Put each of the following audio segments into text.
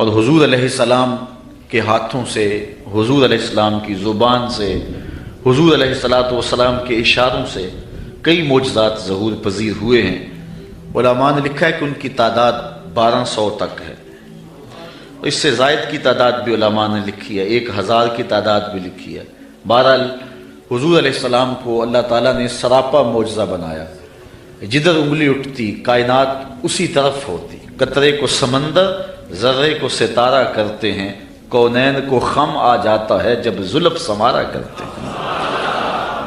اور حضور علیہ السلام کے ہاتھوں سے، حضور علیہ السلام کی زبان سے، حضور علیہ السلام کے اشاروں سے کئی معجزات ظہور پذیر ہوئے ہیں۔ علماء نے لکھا ہے کہ ان کی تعداد 1200 تک ہے، اس سے زائد کی تعداد بھی علماء نے لکھی ہے، 1000 کی تعداد بھی لکھی ہے۔ بہرحال حضور علیہ السلام کو اللہ تعالیٰ نے سراپا معجزہ بنایا، جدھر انگلی اٹھتی کائنات اسی طرف ہوتی، قطرے کو سمندر، ذرے کو ستارہ کرتے ہیں، کونین کو خم آ جاتا ہے جب زلف سمارا کرتے ہیں۔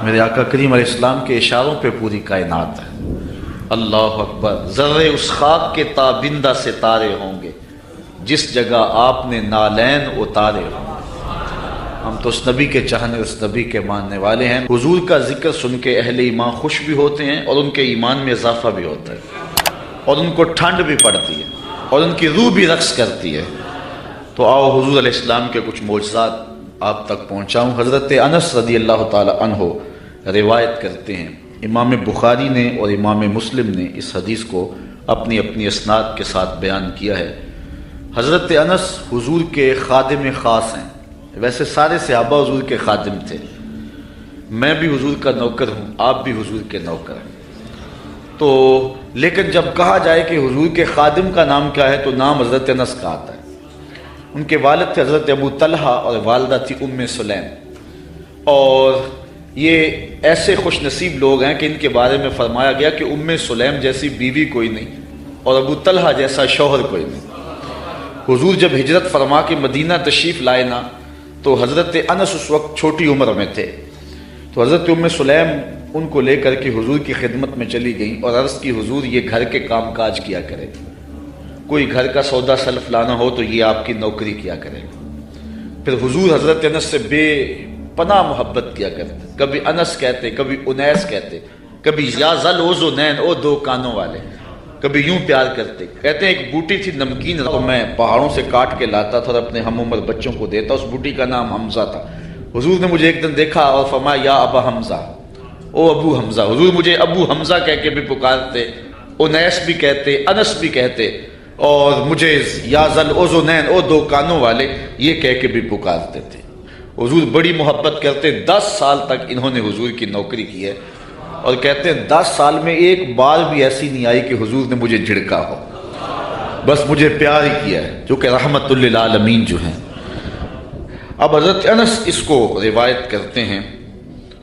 میرے آقا کریم علیہ السلام کے اشاروں پہ پوری کائنات ہے۔ اللہ اکبر، ذرے اس خاک کے تابندہ ستارے ہوں گے جس جگہ آپ نے نالین اتارے ہوں گے۔ ہم تو اس نبی کے چاہنے، اس نبی کے ماننے والے ہیں۔ حضور کا ذکر سن کے اہل ایمان خوش بھی ہوتے ہیں اور ان کے ایمان میں اضافہ بھی ہوتا ہے، اور ان کو ٹھنڈ بھی پڑتی ہے اور ان کی روح بھی رقص کرتی ہے۔ تو آؤ حضور علیہ السلام کے کچھ معجزات آپ تک پہنچاؤں۔ حضرت انس رضی اللہ تعالی عنہ روایت کرتے ہیں، امام بخاری نے اور امام مسلم نے اس حدیث کو اپنی اپنی اسناد کے ساتھ بیان کیا ہے۔ حضرت انس حضور کے خادم خاص ہیں، ویسے سارے صحابہ حضور کے خادم تھے، میں بھی حضور کا نوکر ہوں، آپ بھی حضور کے نوکر ہیں، تو لیکن جب کہا جائے کہ حضور کے خادم کا نام کیا ہے تو نام حضرت انس کا آتا ہے۔ ان کے والد تھے حضرت ابو طلحہ اور والدہ تھی ام سلیم، اور یہ ایسے خوش نصیب لوگ ہیں کہ ان کے بارے میں فرمایا گیا کہ ام سلیم جیسی بیوی کوئی نہیں اور ابو طلحہ جیسا شوہر کوئی نہیں۔ حضور جب ہجرت فرما کے مدینہ تشریف لائے نا تو حضرت انس اس وقت چھوٹی عمر میں تھے، تو حضرت ام سلیم ان کو لے کر کے حضور کی خدمت میں چلی گئیں اور عرض کی حضور یہ گھر کے کام کاج کیا کرے، کوئی گھر کا سودا سلف لانا ہو تو یہ آپ کی نوکری کیا کرے۔ پھر حضور حضرت انس سے بے پناہ محبت کیا کرتے، کبھی انس کہتے، کبھی انیس کہتے، کبھی یا ذل اذنین، او دو کانوں والے، کبھی یوں پیار کرتے۔ کہتے ہیں ایک بوٹی تھی نمکین، تو میں پہاڑوں سے کاٹ کے لاتا تھا اور اپنے ہم عمر بچوں کو دیتا، اس بوٹی کا نام حمزہ تھا۔ حضور نے مجھے ایک دن دیکھا اور فرمایا یا ابا حمزہ، او ابو حمزہ۔ حضور مجھے ابو حمزہ کہہ کے بھی پکارتے، انیس بھی کہتے، انس بھی کہتے، اور مجھے یا ذل اذنین، او دو کانوں والے، یہ کہہ کے بھی پکارتے تھے۔ حضور بڑی محبت کرتے، 10 سال تک انہوں نے حضور کی نوکری کی ہے، اور کہتے ہیں 10 سال میں ایک بار بھی ایسی نہیں آئی کہ حضور نے مجھے جھڑکا ہو، بس مجھے پیار ہی کیا ہے، جو کہ رحمت للعالمین جو ہیں۔ اب حضرت انس اس کو روایت کرتے ہیں،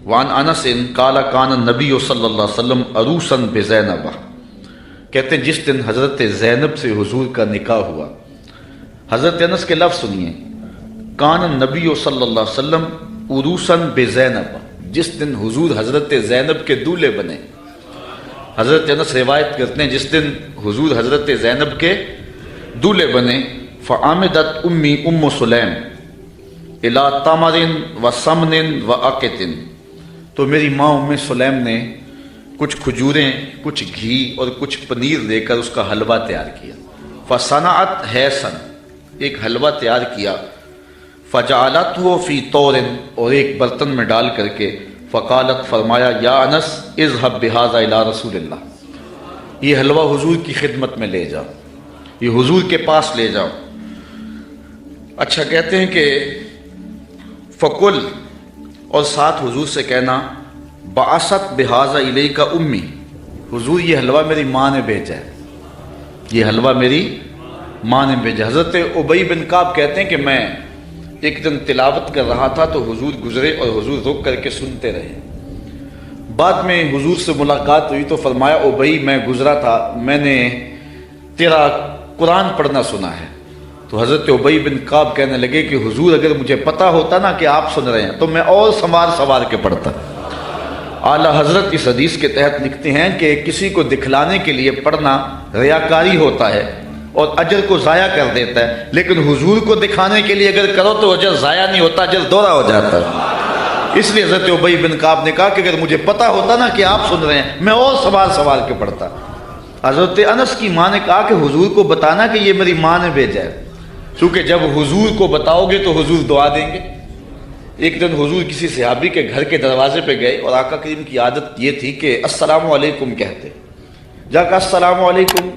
وان انس قال کان النبی صلی اللہ علیہ وسلم عروسا بزینب، کہتے ہیں جس دن حضرت زینب سے حضور کا نکاح ہوا، حضرت انس کے لفظ سنیے، کان النبی صلی اللہ علیہ وسلم عروسا بزینب، جس دن حضور حضرت زینب کے دولہے بنے۔ حضرت انس روایت کرتے ہیں جس دن حضور حضرت زینب کے دولہے بنے، فعامدت امی ام سلیم الی تمر و سمن و عقت، تو میری ماں ام سلیم نے کچھ کھجوریں، کچھ گھی اور کچھ پنیر لے کر اس کا حلوہ تیار کیا، فصنعت حیسن، ایک حلوہ تیار کیا، فجعلتہ فی طور، اور ایک برتن میں ڈال کر کے، فقالت، فرمایا، یا انس اذهب بہذا الی رسول اللہ، یہ حلوہ حضور کی خدمت میں لے جاؤ، یہ حضور کے پاس لے جاؤ۔ اچھا کہتے ہیں کہ فقل، اور ساتھ حضور سے کہنا، بعثت بہذا الیک امی، حضور یہ حلوہ میری ماں نے بھیجا ہے، یہ حلوہ میری ماں نے بھیجا۔ حضرت ابی بن کعب کہتے ہیں کہ میں ایک دن تلاوت کر رہا تھا تو حضور گزرے اور حضور رک کر کے سنتے رہے، بعد میں حضور سے ملاقات ہوئی تو فرمایا، ابی میں گزرا تھا، میں نے تیرا قرآن پڑھنا سنا ہے۔ تو حضرت ابی بن کعب کہنے لگے کہ حضور اگر مجھے پتا ہوتا نا کہ آپ سن رہے ہیں تو میں اور سنوار کے پڑھتا۔ اعلیٰ حضرت اس حدیث کے تحت لکھتے ہیں کہ کسی کو دکھلانے کے لیے پڑھنا ریاکاری ہوتا ہے اور اجر کو ضائع کر دیتا ہے، لیکن حضور کو دکھانے کے لیے اگر کرو تو اجر ضائع نہیں ہوتا، اجر دوہرا ہو جاتا ہے۔ اس لیے حضرت ابی بن کعب نے کہا کہ اگر مجھے پتا ہوتا نا کہ آپ سن رہے ہیں میں اور سنوار کے پڑھتا۔ حضرت انس کی ماں نے کہا کہ حضور کو بتانا کہ یہ میری ماں نے بھیجا ہے، چونکہ جب حضور کو بتاؤ گے تو حضور دعا دیں گے۔ ایک دن حضور کسی صحابی کے گھر کے دروازے پہ گئے اور آقا کریم کی عادت یہ تھی کہ السلام علیکم کہتے، جا کہا السلام علیکم،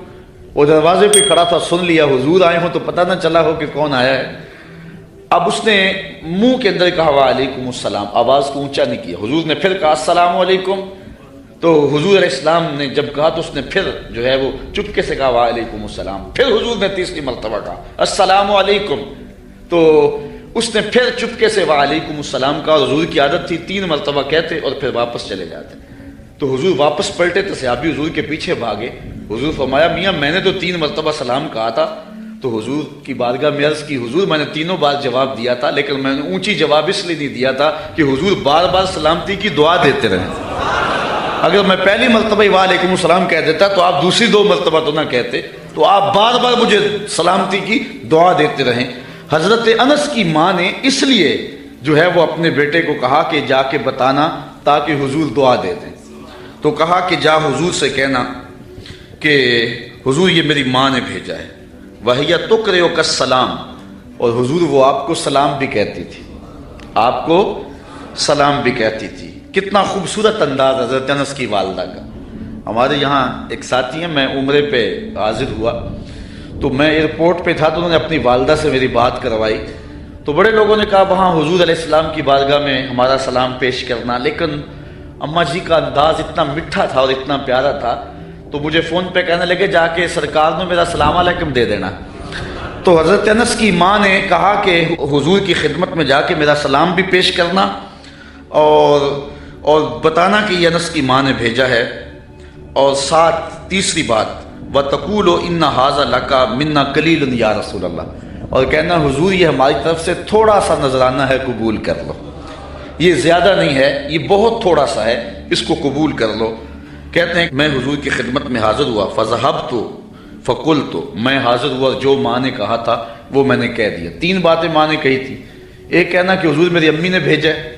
وہ دروازے پہ کھڑا تھا، سن لیا حضور آئے ہوں تو پتہ نہ چلا ہو کہ کون آیا ہے۔ اب اس نے منہ کے اندر کہا وعلیکم السلام، آواز کو اونچا نہیں کیا۔ حضور نے پھر کہا السلام علیکم، تو حضور علیہ السلام نے جب کہا تو اس نے پھر جو ہے وہ چپکے سے کہا وعلیکم السلام۔ پھر حضور نے تیسری مرتبہ کہا السلام علیکم، تو اس نے پھر چپکے سے وعلیکم السلام کہا۔ حضور کی عادت تھی 3 مرتبہ کہتے اور پھر واپس چلے جاتے۔ تو حضور واپس پلٹے تو صحابی حضور کے پیچھے بھاگے۔ حضور فرمایا میاں میں نے تو 3 مرتبہ سلام کہا تھا۔ تو حضور کی بارگاہ میں عرض کی حضور میں نے تینوں بار جواب دیا تھا، لیکن میں نے اونچی جواب اس لیے نہیں دیا تھا کہ حضور بار بار سلامتی کی دعا دیتے رہیں۔ اگر میں پہلی مرتبہ ہی وعلیکم السلام کہہ دیتا تو آپ دوسری 2 مرتبہ تو نہ کہتے، تو آپ بار بار مجھے سلامتی کی دعا دیتے رہیں۔ حضرت انس کی ماں نے اس لیے جو ہے وہ اپنے بیٹے کو کہا کہ جا کے بتانا تاکہ حضور دعا دے دیں۔ تو کہا کہ جا حضور سے کہنا کہ حضور یہ میری ماں نے بھیجا ہے، وَهِيَ تُقْرِئُكَ السَّلَامَ، اور حضور وہ آپ کو سلام بھی کہتی تھی، آپ کو سلام بھی کہتی تھی۔ کتنا خوبصورت انداز حضرت انس کی والدہ کا۔ ہمارے یہاں ایک ساتھی ہیں، میں عمرے پہ حاضر ہوا تو میں ایئرپورٹ پہ تھا تو انہوں نے اپنی والدہ سے میری بات کروائی، تو بڑے لوگوں نے کہا وہاں حضور علیہ السلام کی بارگاہ میں ہمارا سلام پیش کرنا، لیکن اماں جی کا انداز اتنا میٹھا تھا اور اتنا پیارا تھا تو مجھے فون پہ کہنے لگے جا کے سرکار نے میرا سلام علیکم دے دینا۔ تو حضرت انس کی ماں نے کہا کہ حضور کی خدمت میں جا کے میرا سلام بھی پیش کرنا اور بتانا کہ یہ انس کی ماں نے بھیجا ہے، اور ساتھ تیسری بات وَتَقُولُ إِنَّ هَذَا لَكَ مِنَّا قَلِيلٌ یا رسول اللہ، اور کہنا حضور یہ ہماری طرف سے تھوڑا سا نذرانہ ہے، قبول کر لو، یہ زیادہ نہیں ہے، یہ بہت تھوڑا سا ہے، اس کو قبول کر لو۔ کہتے ہیں میں حضور کی خدمت میں حاضر ہوا، فَذَهَبْتُ فَقُلْتُ، میں حاضر ہوا، جو ماں نے کہا تھا وہ میں نے کہہ دیا۔ 3 باتیں ماں نے کہی تھی، ایک کہنا کہ حضور میری امی نے بھیجا ہے،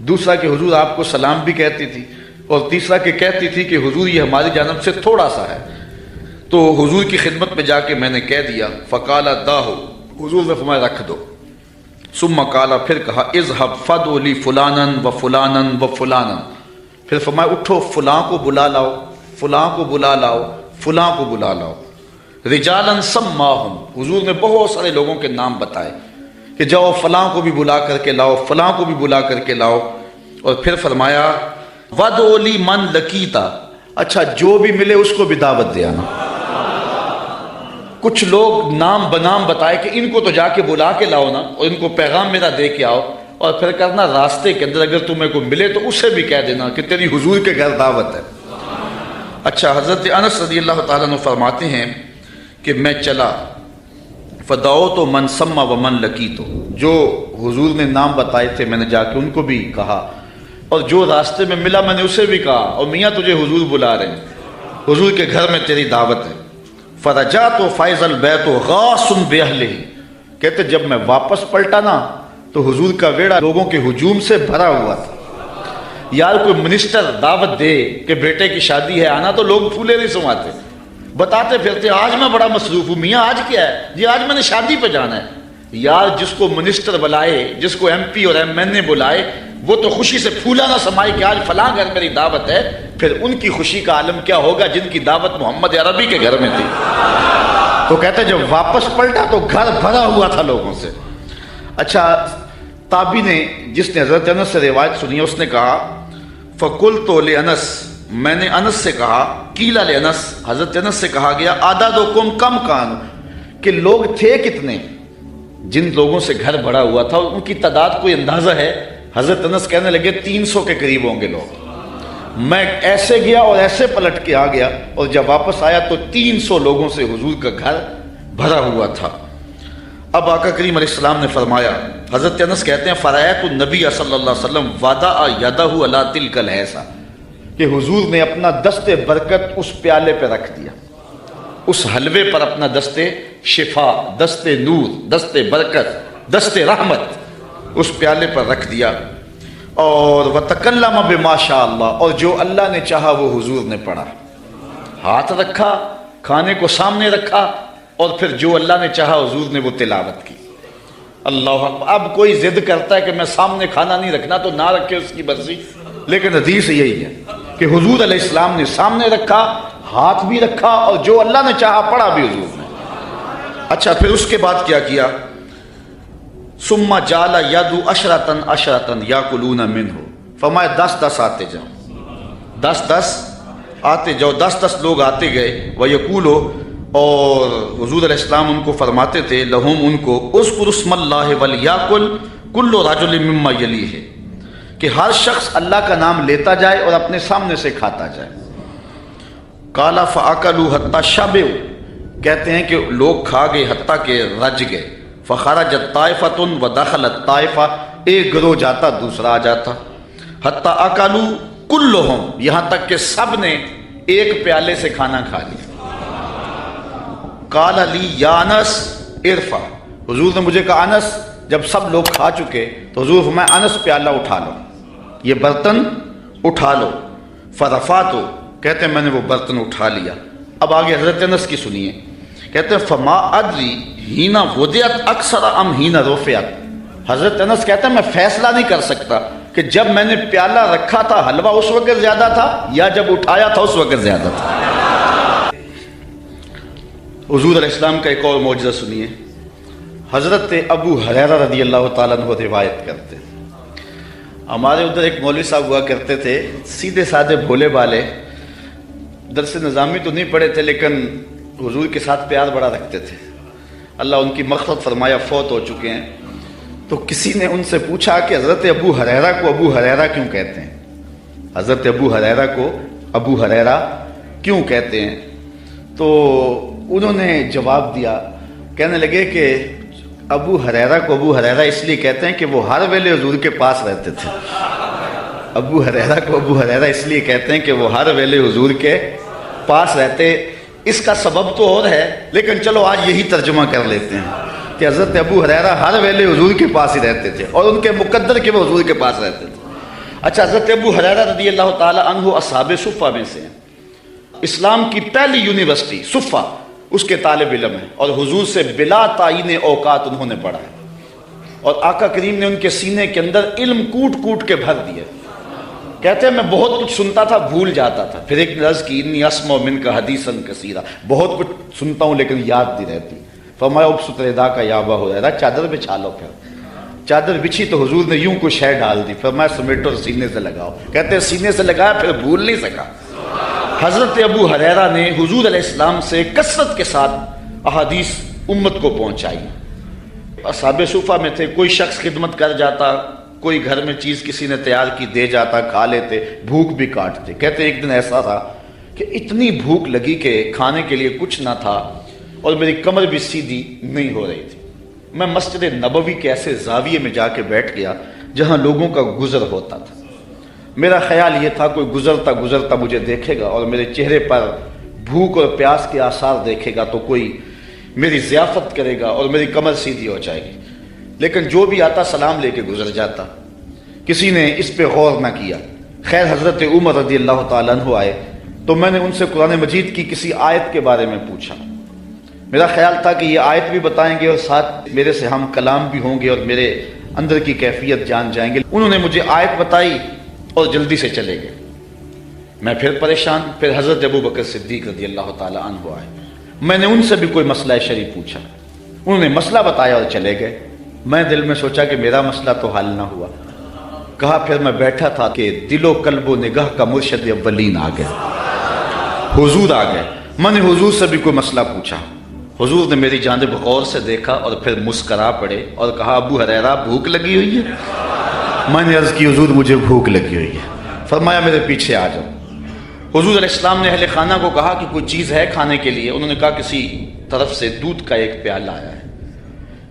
دوسرا کہ حضور آپ کو سلام بھی کہتی تھی، اور تیسرا کہ کہتی تھی کہ حضور یہ ہماری جانب سے تھوڑا سا ہے۔ تو حضور کی خدمت میں جا کے میں نے کہہ دیا، فقال داہو، حضور نے فرمایا رکھ دو، ثم قال، پھر کہا اذهب فدع لی فلانا و فلانا و فلانا، پھر فرمایا اٹھو فلاں کو بلا لاؤ، فلاں کو بلا لاؤ، فلاں کو بلا لاؤ، رجالا سماہم، حضور نے بہت سارے لوگوں کے نام بتائے کہ جاؤ فلاں کو بھی بلا کر کے لاؤ، فلاں کو بھی بلا کر کے لاؤ، اور پھر فرمایا وَدْعُ لِي مَنْ لَقِيتَ، اچھا جو بھی ملے اس کو بھی دعوت دے آنا۔ کچھ لوگ نام بنام بتائے کہ ان کو تو جا کے بلا کے لاؤ نا، اور ان کو پیغام میرا دے کے آؤ، اور پھر کرنا راستے کے اندر اگر تمہیں کو ملے تو اسے بھی کہہ دینا کہ تیری حضور کے گھر دعوت ہے۔ اچھا حضرت انس رضی اللہ تعالیٰ عنہ فرماتے ہیں کہ میں چلا، فدعوت من سما ومن لقیت، جو حضور نے نام بتائے تھے میں نے جا کے ان کو بھی کہا، اور جو راستے میں ملا میں نے اسے بھی کہا، اور میاں تجھے حضور بلا رہے ہیں، حضور کے گھر میں تیری دعوت ہے۔ فرجعت فائز البیت غاص باہلہ، کہتے جب میں واپس پلٹا نا تو حضور کا ویڑا لوگوں کے ہجوم سے بھرا ہوا تھا۔ یار کوئی منسٹر دعوت دے کہ بیٹے کی شادی ہے آنا تو لوگ پھولے نہیں سماتے، بتاتے پھرتے آج میں بڑا مصروف ہوں، میاں آج کیا ہے جی؟ آج میں نے شادی پہ جانا ہے۔ یار جس کو منسٹر بلائے، جس کو MP اور MN بلائے، وہ تو خوشی سے پھولا نہ سمائے کہ آج فلاں گھر میری دعوت ہے، پھر ان کی خوشی کا عالم کیا ہوگا جن کی دعوت محمد عربی کے گھر میں تھی۔ تو کہتے جب واپس پلٹا تو گھر بھرا ہوا تھا لوگوں سے۔ اچھا تابعی نے جس نے حضرت انس سے روایت سنی اس نے کہا فقلت لانس، میں نے انس سے کہا، قیل لانس، حضرت انس سے کہا گیا اعدادکم کم کان، کہ لوگ تھے کتنے، جن لوگوں سے گھر بھرا ہوا تھا ان کی تعداد کوئی اندازہ ہے؟ حضرت انس کہنے لگے 300 کے قریب ہوں گے لوگ۔ میں ایسے گیا اور ایسے پلٹ کے آ گیا، اور جب واپس آیا تو 300 لوگوں سے حضور کا گھر بھرا ہوا تھا۔ اب آقا کریم علیہ السلام نے فرمایا، حضرت انس کہتے ہیں فرأیت النبی صلی اللہ علیہ وسلم وضع یدہ علی تلک الحیضہ، کہ حضور نے اپنا دست برکت اس پیالے پہ رکھ دیا، اس حلوے پر اپنا دست شفا، دست نور، دست برکت، دست رحمت اس پیالے پر رکھ دیا، اور وَتَكَلَّمَ بِمَا شَاءَ اللَّهُ، اور جو اللہ نے چاہا وہ حضور نے پڑھا، ہاتھ رکھا، کھانے کو سامنے رکھا، اور پھر جو اللہ نے چاہا حضور نے وہ تلاوت کی۔ اللہ اکبر۔ اب کوئی ضد کرتا ہے کہ میں سامنے کھانا نہیں رکھنا تو نہ رکھے، اس کی مرضی، لیکن حدیث یہی ہے کہ حضور علیہ السلام نے سامنے رکھا، ہاتھ بھی رکھا اور جو اللہ نے چاہا پڑھا بھی حضور نے۔ اچھا پھر اس کے بعد کیا کیا؟ ثم جعل یدعو عشرۃ عشرۃ یاکلون منہ، فرمایا 10 آتے جاؤ، 10 آتے جاؤ، 10 لوگ آتے گئے۔ وَيَقُولُ، اور حضور علیہ السلام ان کو فرماتے تھے، لہم ان کو، اذکر اسم اللہ ولیاکل کل رجل مما یلیہ، کہ ہر شخص اللہ کا نام لیتا جائے اور اپنے سامنے سے کھاتا جائے۔ قال فاکلوا حتی شبعوا، کہتے ہیں کہ لوگ کھا گئے حتیٰ کہ رج گئے۔ فخرجت طائفۃ ودخلت طائفہ، ایک گروہ جاتا دوسرا آ جاتا۔ حتی اکلوا کلہم، یہاں تک کہ سب نے ایک پیالے سے کھانا کھا لیا۔ قال لی یا انس ارفع، حضور نے مجھے کہا انس، جب سب لوگ کھا چکے تو حضور فرمایا انس پیالہ اٹھا لو، یہ برتن اٹھا لو۔ فرفعت، کہتے ہیں میں نے وہ برتن اٹھا لیا۔ اب آگے حضرت انس کی سنیے، کہتے ہیں فما ادری ہینا وضعت اکثر ام ہینا رفعت، حضرت انس کہتے ہیں میں فیصلہ نہیں کر سکتا کہ جب میں نے پیالہ رکھا تھا حلوہ اس وقت زیادہ تھا یا جب اٹھایا تھا اس وقت زیادہ تھا۔ حضور علیہ السلام کا ایک اور معجزہ سنیے۔ حضرت ابو ہریرہ رضی اللہ تعالیٰ عنہ روایت کرتے ہیں، ہمارے ادھر ایک مولوی صاحب ہوا کرتے تھے، سیدھے سادھے بھولے بالے، درس نظامی تو نہیں پڑھے تھے لیکن حضور کے ساتھ پیار بڑا رکھتے تھے، اللہ ان کی مغفرت فرمایا، فوت ہو چکے ہیں۔ تو کسی نے ان سے پوچھا کہ حضرت ابو ہریرہ کو ابو ہریرہ کیوں کہتے ہیں، حضرت ابو ہریرہ کو ابو ہریرہ کیوں کہتے ہیں؟ تو انہوں نے جواب دیا، کہنے لگے کہ ابو ہریرہ کو ابو ہریرہ اس لیے کہتے ہیں کہ وہ ہر ویلے حضور کے پاس رہتے تھے۔ ابو ہریرہ کو ابو ہریرہ اس لیے کہتے ہیں کہ وہ ہر ویلے حضور کے پاس رہتے۔ اس کا سبب تو اور ہے لیکن چلو آج یہی ترجمہ کر لیتے ہیں کہ حضرت ابو ہریرہ ہر ویلے حضور کے پاس ہی رہتے تھے اور ان کے مقدر کے وہ حضور کے پاس رہتے تھے۔ اچھا، حضرت ابو ہریرہ رضی اللہ تعالی عنہ اصحاب صفہ میں سے ہیں، اسلام کی پہلی یونیورسٹی صفہ اس کے طالب علم ہیں، اور حضور سے بلا تعین اوقات انہوں نے پڑھا ہے، اور آقا کریم نے ان کے سینے کے اندر علم کوٹ کوٹ کے بھر دیے۔ کہتے ہیں میں بہت کچھ سنتا تھا بھول جاتا تھا، پھر ایک نے عرض کی انی اسمع منک حدیثا کثیرا، بہت کچھ سنتا ہوں لیکن یاد نہیں رہتی۔ فرمایا ابسط ردا کا یا ابا ہریرہ، چادر بچھا لو۔ پھر چادر بچھی تو حضور نے یوں کو شے ڈال دی، فرمایا سمیٹو سینے سے لگاؤ۔ کہتے ہیں سینے سے لگایا پھر بھول نہیں سکا۔ حضرت ابو ہریرہ نے حضور علیہ السلام سے کثرت کے ساتھ احادیث امت کو پہنچائی۔ اصحاب صفہ میں تھے، کوئی شخص خدمت کر جاتا، کوئی گھر میں چیز کسی نے تیار کی دے جاتا، کھا لیتے، بھوک بھی کاٹتے۔ کہتے ایک دن ایسا تھا کہ اتنی بھوک لگی کہ کھانے کے لیے کچھ نہ تھا اور میری کمر بھی سیدھی نہیں ہو رہی تھی۔ میں مسجد نبوی کے ایسے زاویے میں جا کے بیٹھ گیا جہاں لوگوں کا گزر ہوتا تھا۔ میرا خیال یہ تھا کوئی گزرتا گزرتا مجھے دیکھے گا اور میرے چہرے پر بھوک اور پیاس کے آثار دیکھے گا تو کوئی میری ضیافت کرے گا اور میری کمر سیدھی ہو جائے گی، لیکن جو بھی آتا سلام لے کے گزر جاتا، کسی نے اس پہ غور نہ کیا۔ خیر حضرت عمر رضی اللہ تعالیٰ عنہ آئے تو میں نے ان سے قرآن مجید کی کسی آیت کے بارے میں پوچھا۔ میرا خیال تھا کہ یہ آیت بھی بتائیں گے اور ساتھ میرے سے ہم کلام بھی ہوں گے اور میرے اندر کی کیفیت جان جائیں گے۔ انہوں نے مجھے آیت بتائی اور جلدی سے چلے گئے۔ میں پھر پریشان، پھر حضرت ابوبکر صدیق رضی اللہ تعالیٰ عنہ آئے، میں نے ان سے بھی کوئی مسئلہ شرعی پوچھا، انہوں نے مسئلہ بتایا اور چلے گئے۔ میں دل میں سوچا کہ میرا مسئلہ تو حل نہ ہوا۔ کہا پھر میں بیٹھا تھا کہ دل و قلب و نگاہ کا مرشد اولین آ گئے، حضور آ گئے۔ میں نے حضور سے بھی کوئی مسئلہ پوچھا، حضور نے میری جانب غور سے دیکھا اور پھر مسکرا پڑے اور کہا ابو ہریرہ بھوک لگی ہوئی ہے؟ میں نے عرض کی حضور مجھے بھوک لگی ہوئی ہے۔ فرمایا میرے پیچھے آ جاؤ۔ حضور علیہ السلام نے اہل خانہ کو کہا کہ کوئی چیز ہے کھانے کے لیے؟ انہوں نے کہا کسی طرف سے دودھ کا ایک پیالہ آیا ہے۔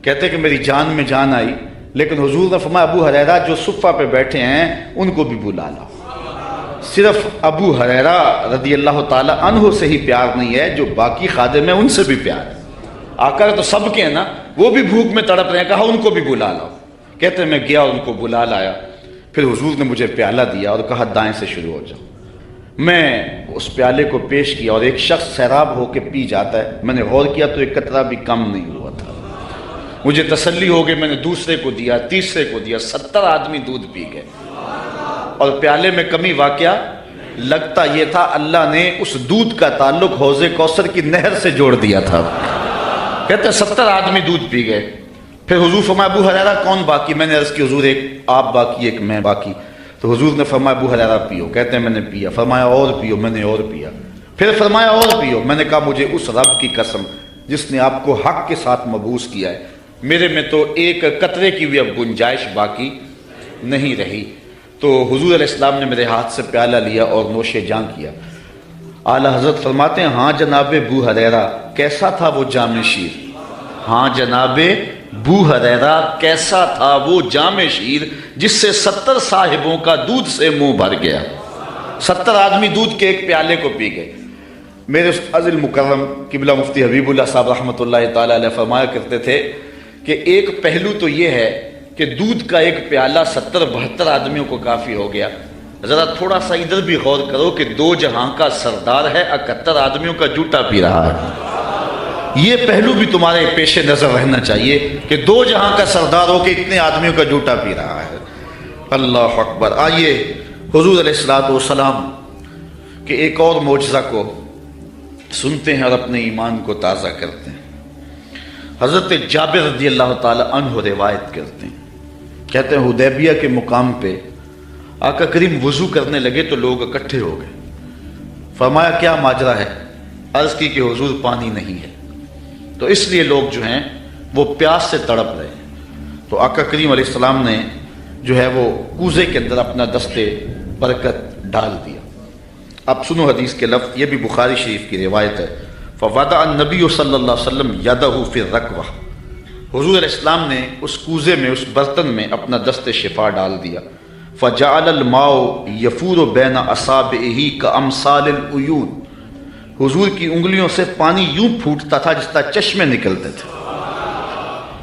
کہتے کہ میری جان میں جان آئی، لیکن حضور نے فرمایا ابو ہریرہ جو صفہ پہ بیٹھے ہیں ان کو بھی بلا لاؤ۔ صرف ابو ہریرہ رضی اللہ تعالی عنہ سے ہی پیار نہیں ہے، جو باقی خادم ہیں ان سے بھی پیار ہے۔ آقا تو سب کے ہیں نا، وہ بھی بھوک میں تڑپ رہے ہیں، کہا ان کو بھی بلا لاؤ۔ کہتے ہیں میں گیا ان کو بلا لایا، پھر حضور نے مجھے پیالہ دیا اور کہا دائیں سے شروع ہو جاؤ۔ میں اس پیالے کو پیش کیا اور ایک شخص سیراب ہو کے پی جاتا ہے، میں نے غور کیا تو ایک قطرہ بھی کم نہیں ہوا تھا۔ مجھے تسلی ہو گئی، میں نے دوسرے کو دیا، تیسرے کو دیا، 70 آدمی دودھ پی گئے اور پیالے میں کمی واقعہ لگتا یہ تھا اللہ نے اس دودھ کا تعلق حوض کوثر کی نہر سے جوڑ دیا تھا۔ کہتے ہیں 70 آدمی دودھ پی گئے۔ پھر حضور فرمایا ابو ہریرہ کون باقی؟ میں نے عرض کی حضور ایک آپ باقی ایک میں باقی۔ تو حضور نے فرمایا ابو ہریرہ پیو۔ کہتے ہیں میں نے پیا۔ فرمایا اور پیو۔ میں نے اور پیا۔ پھر فرمایا اور پیو۔ میں نے کہا مجھے اس رب کی قسم جس نے آپ کو حق کے ساتھ مبعوث کیا ہے، میرے میں تو ایک قطرے کی بھی اب گنجائش باقی نہیں رہی۔ تو حضور علیہ السلام نے میرے ہاتھ سے پیالہ لیا اور نوش جاں کیا۔ اعلیٰ حضرت فرماتے ہیں ہاں جناب ابو ہریرہ کیسا تھا وہ جام شیر؟ ہاں جناب ابو ہریرہ کیسا تھا وہ جام شیر جس سے 70 صاحبوں کا دودھ سے منہ بھر گیا۔ 70 آدمی دودھ کے ایک پیالے کو پی گئے۔ میرے استاذ المکرم قبلہ مفتی حبیب اللہ صاحب رحمۃ اللہ تعالی علیہ فرمایا کرتے تھے کہ ایک پہلو تو یہ ہے کہ دودھ کا ایک پیالہ 70-72 آدمیوں کو کافی ہو گیا۔ ذرا تھوڑا سا ادھر بھی غور کرو کہ 2 جہاں کا سردار ہے 71 آدمیوں کا جوٹا پی رہا ہے۔ یہ پہلو بھی تمہارے پیش نظر رہنا چاہیے کہ 2 جہاں کا سردار ہو کہ اتنے آدمیوں کا جوٹا پی رہا ہے۔ اللہ اکبر۔ آئیے حضور علیہ السلام کے ایک اور معجزہ کو سنتے ہیں اور اپنے ایمان کو تازہ کرتے ہیں۔ حضرت جابر رضی اللہ تعالی عنہ روایت کرتے ہیں، کہتے ہیں حدیبیہ کے مقام پہ آقا کریم وضو کرنے لگے تو لوگ اکٹھے ہو گئے۔ فرمایا کیا ماجرا ہے؟ عرض کی کہ حضور پانی نہیں ہے، تو اس لیے لوگ جو ہیں وہ پیاس سے تڑپ رہے ہیں۔ تو آقا کریم علیہ السلام نے جو ہے وہ کوزے کے اندر اپنا دستے برکت ڈال دیا۔ اب سنو حدیث کے لفظ، یہ بھی بخاری شریف کی روایت ہے۔ فوضع النبی صلی اللہ علیہ وسلم یدہ فی الرکوہ، حضور علیہ السلام نے اس کوزے میں اس برتن میں اپنا دست شفا ڈال دیا۔ فجعل الماء یفور بین اصابعہ کامثال العیون، حضور کی انگلیوں سے پانی یوں پھوٹتا تھا جس طرح چشمے نکلتے تھے،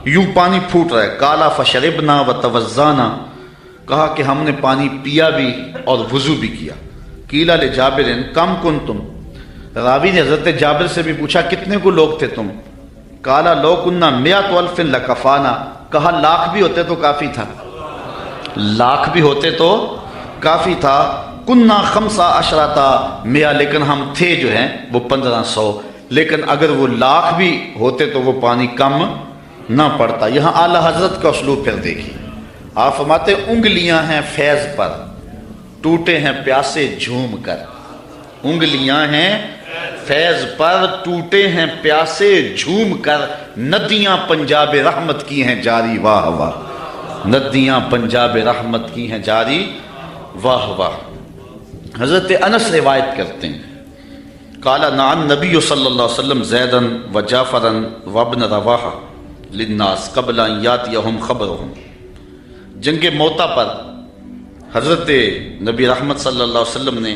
یوں پانی پھوٹ رہا ہے۔ قال فشربنا وتوضانا، کہا کہ ہم نے پانی پیا بھی اور وضو بھی کیا۔ قیل لجابر کم کنتم، راوی نے حضرت جابر سے بھی پوچھا کتنے کو لوگ تھے تم؟ قال لو کنا 100 الف لکفانا، کہا لاکھ بھی ہوتے تو کافی تھا، لاکھ بھی ہوتے تو کافی تھا۔ کنا 15 100، لیکن ہم تھے جو ہیں وہ 1500، لیکن اگر وہ لاکھ بھی ہوتے تو وہ پانی کم نہ پڑتا۔ یہاں اعلیٰ حضرت کا اسلوب پھر دیکھیے، آپ فرماتے انگلیاں ہیں فیض پر، ٹوٹے ہیں پیاسے جھوم کر۔ انگلیاں ہیں فیض پر، ٹوٹے ہیں پیاسے جھوم کر، ندیاں پنجاب رحمت کی ہیں جاری واہ واہ، ندیاں پنجاب رحمت کی ہیں جاری واہ واہ۔ حضرت انس روایت کرتے ہیں، قال نعن نبی صلی اللہ علیہ وسلم زیدن و جعفرن و ابن رواحہ للناس قبل ان یاتیہم خبرہم، جنگ موتا پر حضرت نبی رحمت صلی اللہ علیہ وسلم نے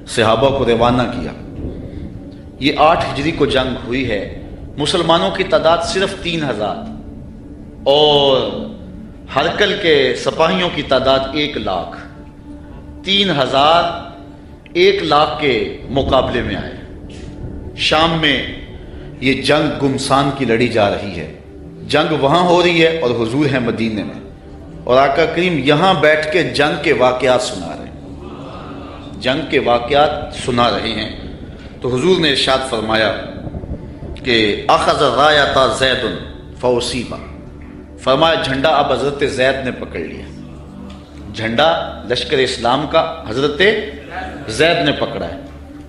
صحابہ کو روانہ کیا۔ یہ 8 ہجری کو جنگ ہوئی ہے، مسلمانوں کی تعداد صرف 3000 اور ہرکل کے سپاہیوں کی تعداد 1 لاکھ۔ 3000 1 لاکھ کے مقابلے میں آئے۔ شام میں یہ جنگ گمسان کی لڑی جا رہی ہے، جنگ وہاں ہو رہی ہے اور حضور ہیں مدینے میں، اور آقا کریم یہاں بیٹھ کے جنگ کے واقعات سنا رہے ہیں، جنگ کے واقعات سنا رہے ہیں۔ تو حضور نے ارشاد فرمایا کہ اخذ رایۃ زید فاصیب، فرمایا جھنڈا اب حضرت زید نے پکڑ لیا، جھنڈا لشکر اسلام کا حضرت زید نے پکڑا ہے۔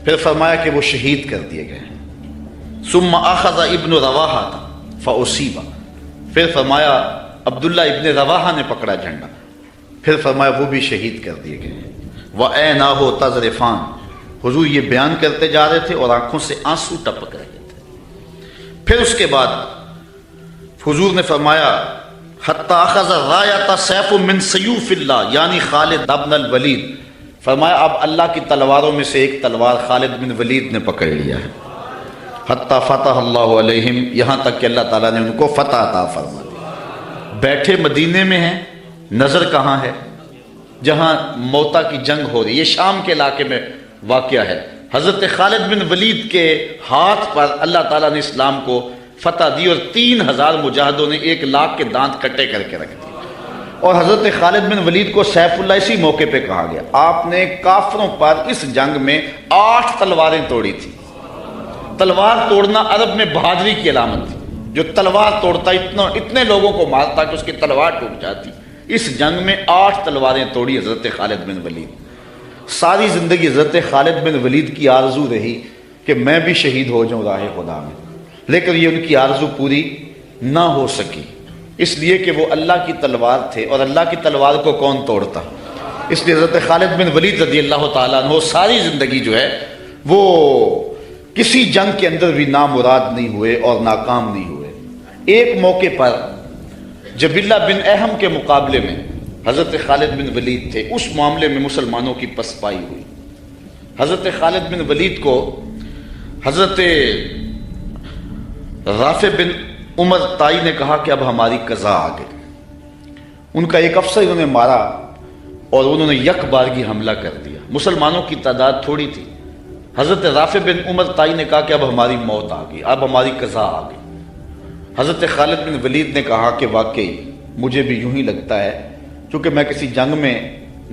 پھر فرمایا کہ وہ شہید کر دیے گئے ہیں۔ ثم اخذ ابن رواحہ فاصیب، پھر فرمایا عبداللہ ابن رواحہ نے پکڑا جھنڈا، پھر فرمایا وہ بھی شہید کر دیے گئے ہیں۔ وَعَيْنَاهُ تَذْرِفَانِ، حضور یہ بیان کرتے جا رہے تھے اور آنکھوں سے آنسو ٹپک رہے تھے۔ پھر اس کے بعد حضور نے فرمایا حَتَّى أَخَذَ الرَّايَةَ سَيْفٌ مِّن سَيُوفِ اللَّهِ، یعنی خالد ابن الولید، فرمایا اب اللہ کی تلواروں میں سے ایک تلوار خالد بن ولید نے پکڑ لیا ہے۔ حَتَّى فَتَحَ اللَّهُ عَلَيْهِمْ، یہاں تک کہ اللہ تعالیٰ نے ان کو فتح عطا فرما دی۔ بیٹھے مدینے میں ہیں، نظر کہاں ہے؟ جہاں موتا کی جنگ ہو رہی ہے، یہ شام کے علاقے میں واقعہ ہے۔ حضرت خالد بن ولید کے ہاتھ پر اللہ تعالیٰ نے اسلام کو فتح دی اور 3000 مجاہدوں نے 1 لاکھ کے دانت کٹے کر کے رکھ دیے۔ اور حضرت خالد بن ولید کو سیف اللہ اسی موقع پہ کہا گیا. آپ نے کافروں پر اس جنگ میں 8 تلواریں توڑی تھی. تلوار توڑنا عرب میں بہادری کی علامت تھی. جو تلوار توڑتا اتنے لوگوں کو مارتا کہ اس کی تلوار ٹوٹ جاتی. اس جنگ میں 8 تلواریں توڑی حضرت خالد بن ولید. ساری زندگی حضرت خالد بن ولید کی آرزو رہی کہ میں بھی شہید ہو جاؤں راہ خدا میں، لیکن یہ ان کی آرزو پوری نہ ہو سکی، اس لیے کہ وہ اللہ کی تلوار تھے، اور اللہ کی تلوار کو کون توڑتا. اس لیے حضرت خالد بن ولید رضی اللہ تعالیٰ عنہ ساری زندگی جو ہے وہ کسی جنگ کے اندر بھی نامراد نہیں ہوئے اور ناکام نہیں ہوئے. ایک موقع پر جبلہ بن احم کے مقابلے میں حضرت خالد بن ولید تھے. اس معاملے میں مسلمانوں کی پسپائی ہوئی. حضرت خالد بن ولید کو حضرت رافع بن عمر طائی نے کہا کہ اب ہماری قضا آ گئی. ان کا ایک افسر انہوں نے مارا اور انہوں نے یک بارگی حملہ کر دیا. مسلمانوں کی تعداد تھوڑی تھی. حضرت رافع بن عمر طائی نے کہا کہ اب ہماری موت آ گئی، اب ہماری قضا آ گئی. حضرت خالد بن ولید نے کہا کہ واقعی مجھے بھی یوں ہی لگتا ہے، چونکہ میں کسی جنگ میں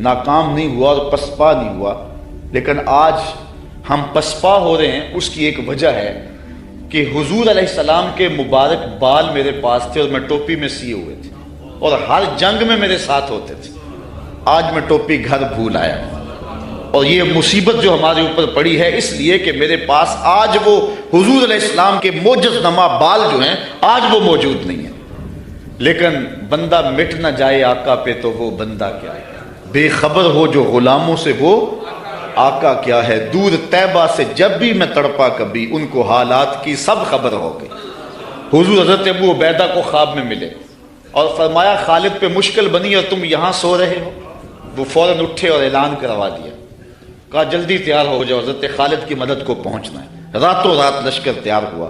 ناکام نہیں ہوا اور پسپا نہیں ہوا، لیکن آج ہم پسپا ہو رہے ہیں. اس کی ایک وجہ ہے کہ حضور علیہ السلام کے مبارک بال میرے پاس تھے اور میں ٹوپی میں سیے ہوئے تھے اور ہر جنگ میں میرے ساتھ ہوتے تھے. آج میں ٹوپی گھر بھول آیا اور یہ مصیبت جو ہمارے اوپر پڑی ہے اس لیے کہ میرے پاس آج وہ حضور علیہ السلام کے معجز نما بال جو ہیں آج وہ موجود نہیں ہیں. لیکن بندہ مٹ نہ جائے آقا پہ تو وہ بندہ کیا ہے. بے خبر ہو جو غلاموں سے وہ آقا کیا ہے. دور طیبہ سے جب بھی میں تڑپا کبھی ان کو حالات کی سب خبر ہو گئی. حضور حضرت ابو عبیدہ کو خواب میں ملے اور فرمایا خالد پہ مشکل بنی اور تم یہاں سو رہے ہو. وہ فوراً اٹھے اور اعلان کروا دیا، کہا جلدی تیار ہو جاؤ، حضرت خالد کی مدد کو پہنچنا ہے. راتوں رات لشکر تیار ہوا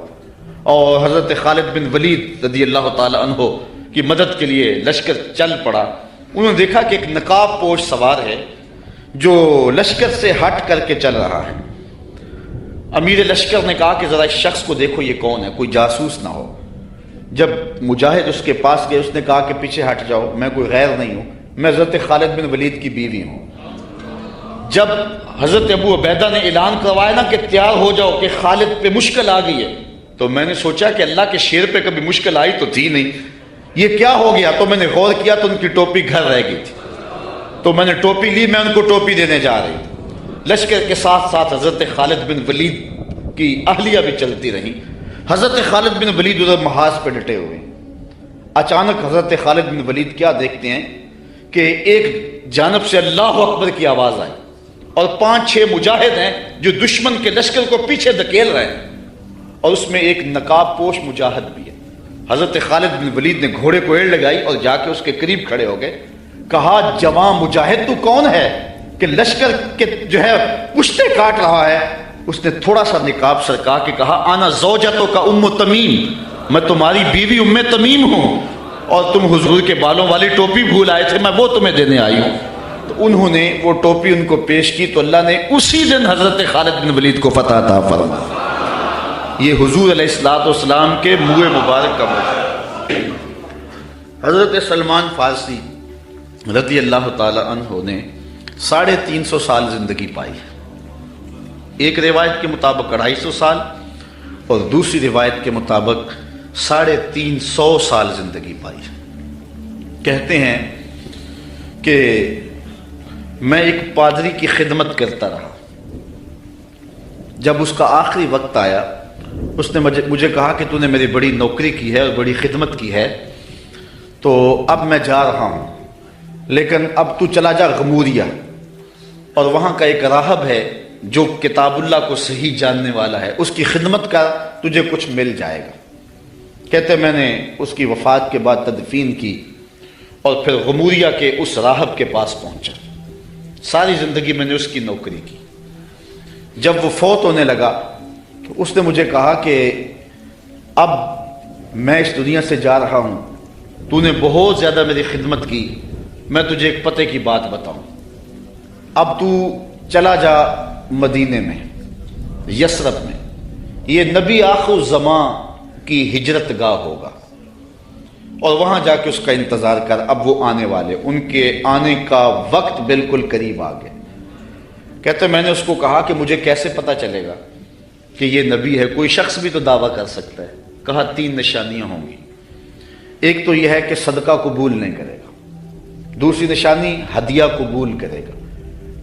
اور حضرت خالد بن ولید رضی اللہ تعالی عنہ کی مدد کے لیے لشکر چل پڑا. انہوں نے دیکھا کہ ایک نقاب پوش سوار ہے جو لشکر سے ہٹ کر کے چل رہا ہے. امیر لشکر نے کہا کہ ذرا اس شخص کو دیکھو یہ کون ہے، کوئی جاسوس نہ ہو. جب مجاہد اس کے پاس گئے اس نے کہا کہ پیچھے ہٹ جاؤ، میں کوئی غیر نہیں ہوں، میں حضرت خالد بن ولید کی بیوی ہوں. جب حضرت ابو عبیدہ نے اعلان کروایا نا کہ تیار ہو جاؤ کہ خالد پہ مشکل آ گئی ہے، تو میں نے سوچا کہ اللہ کے شیر پہ کبھی مشکل آئی تو تھی نہیں، یہ کیا ہو گیا. تو میں نے غور کیا تو ان کی ٹوپی گھر رہ گئی تھی. تو میں نے ٹوپی لی، میں ان کو ٹوپی دینے جا رہی. لشکر کے ساتھ ساتھ حضرت خالد بن ولید کی اہلیہ بھی چلتی رہی. حضرت خالد بن ولید ادھر محاذ پہ ڈٹے ہوئے. اچانک حضرت خالد بن ولید کیا دیکھتے ہیں کہ ایک جانب سے اللہ اکبر کی آواز آئی اور 5-6 مجاہد ہیں جو دشمن کے لشکر کو پیچھے دھکیل رہے ہیں اور اس میں ایک نقاب پوش مجاہد بھی ہے. حضرت خالد بن ولید نے گھوڑے کو ایڑ لگائی اور جا کے اس کے قریب کھڑے ہو گئے. کہا جوان مجاہد تو کون ہے کہ لشکر کے جو ہے پشتے کاٹ رہا ہے. اس نے تھوڑا سا نقاب سرکا کے کہا آنا زوجتو کا ام تمیم، میں تمہاری بیوی ام تمیم ہوں اور تم حضور کے بالوں والی ٹوپی بھول آئے تھے، میں وہ تمہیں دینے آئی ہوں. تو انہوں نے وہ ٹوپی ان کو پیش کی تو اللہ نے اسی دن حضرت خالد بن ولید کو فتح عطا فرمایا. یہ حضور علیہ السلام کے منہ مبارک کا موقع. حضرت سلمان فارسی رضی اللہ تعالی عنہ نے 350 سال زندگی پائی. ایک روایت کے مطابق 250 سال اور دوسری روایت کے مطابق 350 سال زندگی پائی. کہتے ہیں کہ میں ایک پادری کی خدمت کرتا رہا. جب اس کا آخری وقت آیا اس نے مجھے کہا کہ تو نے میری بڑی نوکری کی ہے اور بڑی خدمت کی ہے، تو اب میں جا رہا ہوں، لیکن اب تو چلا جا غموریہ اور وہاں کا ایک راہب ہے جو کتاب اللہ کو صحیح جاننے والا ہے، اس کی خدمت کر، تجھے کچھ مل جائے گا. کہتے میں نے اس کی وفات کے بعد تدفین کی اور پھر غموریہ کے اس راہب کے پاس پہنچا. ساری زندگی میں نے اس کی نوکری کی. جب وہ فوت ہونے لگا تو اس نے مجھے کہا کہ اب میں اس دنیا سے جا رہا ہوں، تو نے بہت زیادہ میری خدمت کی، میں تجھے ایک پتے کی بات بتاؤں. اب تو چلا جا مدینے میں، یثرب میں، یہ نبی آخر الزمان کی ہجرت گاہ ہوگا اور وہاں جا کے اس کا انتظار کر، اب وہ آنے والے، ان کے آنے کا وقت بالکل قریب آ گیا۔ کہتے میں نے اس کو کہا کہ مجھے کیسے پتہ چلے گا کہ یہ نبی ہے؟ کوئی شخص بھی تو دعویٰ کر سکتا ہے۔ کہا 3 نشانیاں ہوں گی۔ ایک تو یہ ہے کہ صدقہ قبول نہیں کرے گا، دوسری نشانی ہدیہ قبول کرے گا،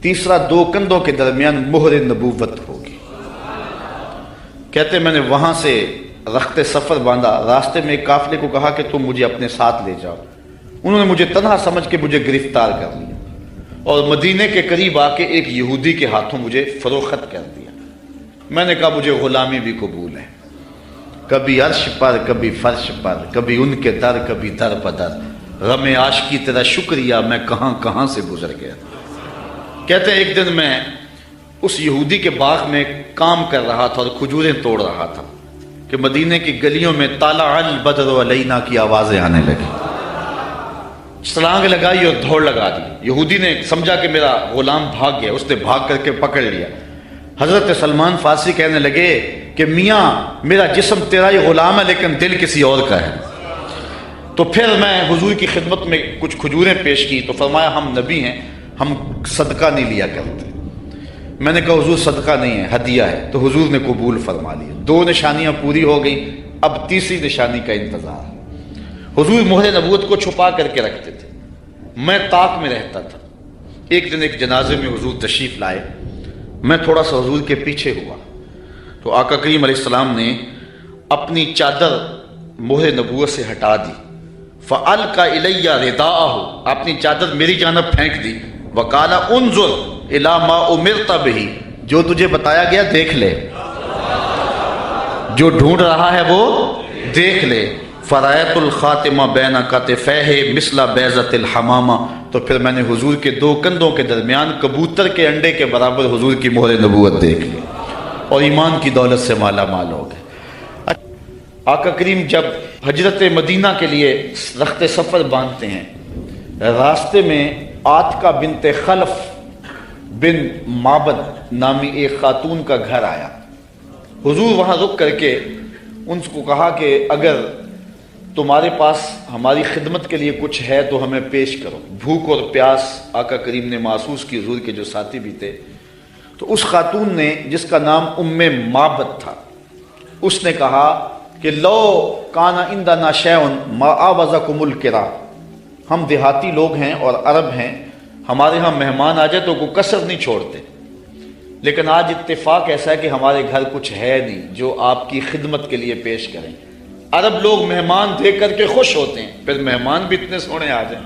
تیسرا 2 کندھوں کے درمیان مہر نبوت ہوگی۔ کہتے میں نے وہاں سے رخت سفر باندھا، راستے میں ایک قافلے کو کہا کہ تم مجھے اپنے ساتھ لے جاؤ۔ انہوں نے مجھے تنہا سمجھ کے مجھے گرفتار کر لیا اور مدینے کے قریب آ کے ایک یہودی کے ہاتھوں مجھے فروخت کر دیا۔ میں نے کہا مجھے غلامی بھی قبول ہے، کبھی عرش پر کبھی فرش پر، کبھی ان کے در کبھی در بدر، غم عاشقی تیرا شکریہ میں کہاں کہاں سے گزر گیا۔ کہتے ہیں ایک دن میں اس یہودی کے باغ میں کام کر رہا تھا اور کھجوریں توڑ رہا تھا کہ مدینے کی گلیوں میں طالع البدر علینا کی آوازیں آنے لگی۔ چھلانگ لگائی اور دوڑ لگا دی۔ یہودی نے سمجھا کہ میرا غلام بھاگ گیا، اس نے بھاگ کر کے پکڑ لیا۔ حضرت سلمان فارسی کہنے لگے کہ میاں میرا جسم تیرا ہی غلام ہے لیکن دل کسی اور کا ہے۔ تو پھر میں حضور کی خدمت میں کچھ کھجوریں پیش کی تو فرمایا ہم نبی ہیں، ہم صدقہ نہیں لیا کرتے۔ میں نے کہا حضور صدقہ نہیں ہے، ہدیہ ہے، تو حضور نے قبول فرما لیا۔ 2 نشانیاں پوری ہو گئیں، اب تیسری نشانی کا انتظار۔ حضور مہر نبوت کو چھپا کر کے رکھتے تھے، میں طاق میں رہتا تھا۔ ایک دن ایک جنازے میں حضور تشریف لائے، میں تھوڑا سا حضور کے پیچھے ہوا تو آقا کریم علیہ السلام نے اپنی چادر مہر نبوت سے ہٹا دی۔ فَأَلْقَ إِلَيَّ رِدَاءَهُ، اپنی چادر میری جانب پھینک دی۔ وَقَالَ انظر إِلَى مَا أُمِرْتَ بِهِ، جو تجھے بتایا گیا دیکھ لے، جو ڈھونڈ رہا ہے وہ دیکھ لے۔ فَرَأَيْتُ الْخَاتِمَ بَيْنَ كَتِفَيْهِ مِثْلَ بَيْضَةِ الْحَمَامَةِ، تو پھر میں نے حضور کے 2 کندھوں کے درمیان کبوتر کے انڈے کے برابر حضور کی مہر نبوت دیکھ لی اور ایمان کی دولت سے مالا مال ہو گئے۔ آقا کریم جب ہجرت مدینہ کے لیے رخت سفر باندھتے ہیں، راستے میں آتکا بنت خلف بن معبد نامی ایک خاتون کا گھر آیا۔ حضور وہاں رک کر کے ان کو کہا کہ اگر تمہارے پاس ہماری خدمت کے لیے کچھ ہے تو ہمیں پیش کرو۔ بھوک اور پیاس آقا کریم نے محسوس کی، حضور کے جو ساتھی بھی تھے۔ تو اس خاتون نے جس کا نام معبد تھا، اس نے کہا کہ لو کان عندنا شیء ما آوزکم الکرا، ہم دیہاتی لوگ ہیں اور عرب ہیں، ہمارے ہاں مہمان آ جائے تو کوئی کسر نہیں چھوڑتے، لیکن آج اتفاق ایسا ہے کہ ہمارے گھر کچھ ہے نہیں جو آپ کی خدمت کے لیے پیش کریں۔ عرب لوگ مہمان دیکھ کر کے خوش ہوتے ہیں، پھر مہمان بھی اتنے سونے آ جائیں،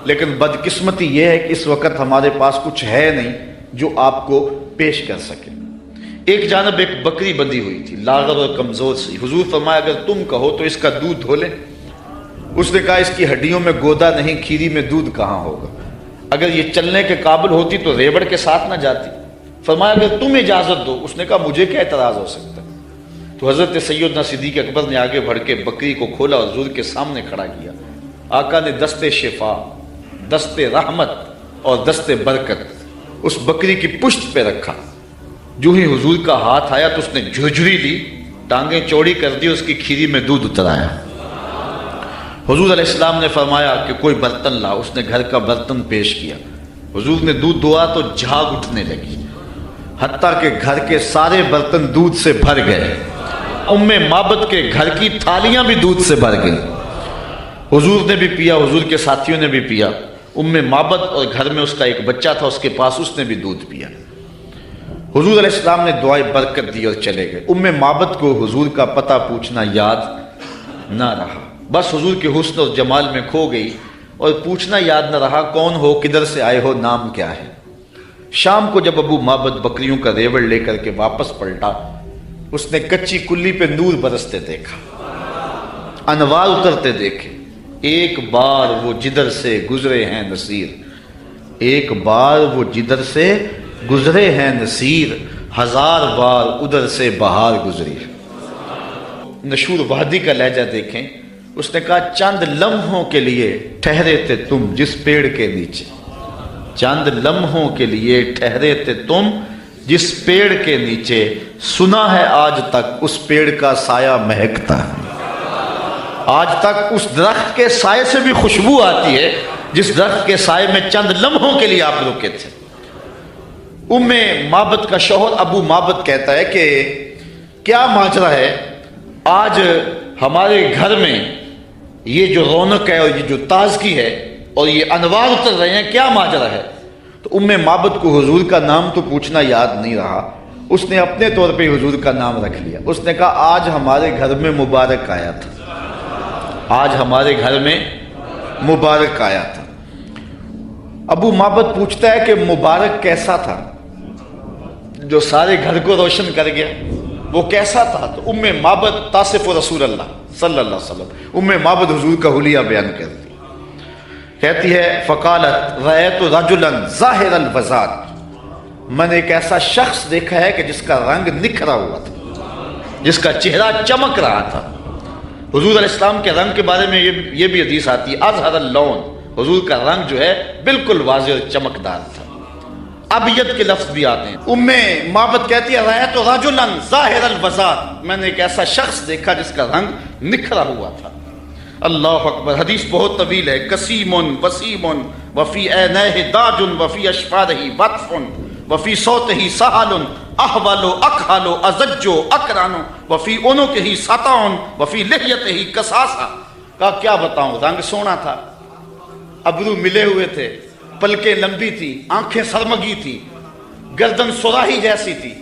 لیکن بدقسمتی یہ ہے کہ اس وقت ہمارے پاس کچھ ہے نہیں جو آپ کو پیش کر سکے۔ ایک جانب ایک بکری بندھی ہوئی تھی، لاغر اور کمزور سی۔ حضور فرمایا اگر تم کہو تو اس کا دودھ دھو لیں۔ اس نے کہا اس کی ہڈیوں میں گودا نہیں، کھیری میں دودھ کہاں ہوگا، اگر یہ چلنے کے قابل ہوتی تو ریبڑ کے ساتھ نہ جاتی۔ فرمایا اگر تم اجازت دو۔ اس نے کہا مجھے کیا اعتراض ہو سکتا ہے۔ تو حضرت سیدنا صدیق اکبر نے آگے بڑھ کے بکری کو کھولا اور حضور کے سامنے کھڑا کیا۔ آقا نے دست شفا، دست رحمت اور دست برکت اس بکری کی پشت پہ رکھا۔ جو ہی حضور کا ہاتھ آیا تو اس نے جھرجھری لی، ٹانگیں چوڑی کر دی، اس کی کھیری میں دودھ اتر آیا۔ حضور علیہ السلام نے فرمایا کہ کوئی برتن لا۔ اس نے گھر کا برتن پیش کیا، حضور نے دودھ دھوا تو جھاگ اٹھنے لگی، حتیٰ کہ گھر کے سارے برتن دودھ سے بھر گئے۔ معبد کے گھر کی تھالیاں بھی دودھ سے بھر گئی۔ حضور نے بھی پیا، حضور کے ساتھیوں نے بھی پیا۔ معبد اور گھر میں اس کا ایک بچہ تھا اس کے پاس، اس نے بھی دودھ پیا۔ حضور علیہ السلام نے دعائے برکت دی اور چلے گئے۔ معبد کو حضور کا پتہ پوچھنا یاد نہ رہا، بس حضور کے حسن اور جمال میں کھو گئی اور پوچھنا یاد نہ رہا کون ہو، کدھر سے آئے ہو، نام کیا ہے۔ شام کو جب معبد بکریوں کا ریوڑ لے کر کے واپس پلٹا، اس نے کچی کلی پہ نور برستے دیکھا، انوار اترتے دیکھے۔ ایک بار وہ جدھر سے گزرے ہیں نصیر، ایک بار وہ جدھر سے گزرے ہیں نصیر، 1000 بار ادھر سے بہار گزری۔ نشور وحدی کا لہجہ دیکھیں، اس نے کہا چند لمحوں کے لیے ٹھہرے تھے تم جس پیڑ کے نیچے، چند لمحوں کے لیے ٹھہرے تھے تم جس پیڑ کے نیچے، سنا ہے آج تک اس پیڑ کا سایہ مہکتا ہے۔ آج تک اس درخت کے سائے سے بھی خوشبو آتی ہے جس درخت کے سائے میں چند لمحوں کے لیے آپ رکے تھے۔ ام معبد کا شوہر ابو معبد کہتا ہے کہ کیا ماجرا ہے، آج ہمارے گھر میں یہ جو رونق ہے اور یہ جو تازگی ہے اور یہ انوار اتر رہے ہیں، کیا ماجرا ہے؟ تو ام معبد کو حضور کا نام تو پوچھنا یاد نہیں رہا، اس نے اپنے طور پہ حضور کا نام رکھ لیا۔ اس نے کہا آج ہمارے گھر میں مبارک آیا تھا، آج ہمارے گھر میں مبارک آیا تھا۔ ابو معبد پوچھتا ہے کہ مبارک کیسا تھا جو سارے گھر کو روشن کر گیا، وہ کیسا تھا؟ تو ام معبد تاصف رسول اللہ صلی اللہ علیہ وسلم، ام معبد حضور کا حلیہ بیان کرتی، کہتی ہے فقالت رأیت رجلا ظاہر الوضاء، میں نے ایک ایسا شخص دیکھا ہے کہ جس کا رنگ نکھرا ہوا تھا، جس کا چہرہ چمک رہا تھا۔ حضور علیہ السلام کے رنگ کے بارے میں یہ بھی حدیث آتی ہے اظہر اللون، حضور کا رنگ جو ہے بالکل واضح اور چمکدار تھا۔ ابیض کے لفظ بھی آتے ہیں۔ ام معبد کہتی ہے رأیت رجلا ظاہر الوضاء، میں نے ایک ایسا شخص دیکھا جس کا رنگ نکھرا ہوا تھا۔ اللہ اکبر، حدیث بہت طویل ہے۔ کسیم وسیم وفی عینیہ داج وفی اشفارہ وطف وفی صوتہ سہل احول اکحل ازج اکران وفی عنقہ سطع وفی لحیتہ کساسہ۔ کہا کیا بتاؤں، رنگ سونا تھا، ابرو ملے ہوئے تھے، پلکیں لمبی تھی، آنکھیں سرمگی تھی، گردن سراہی جیسی تھی،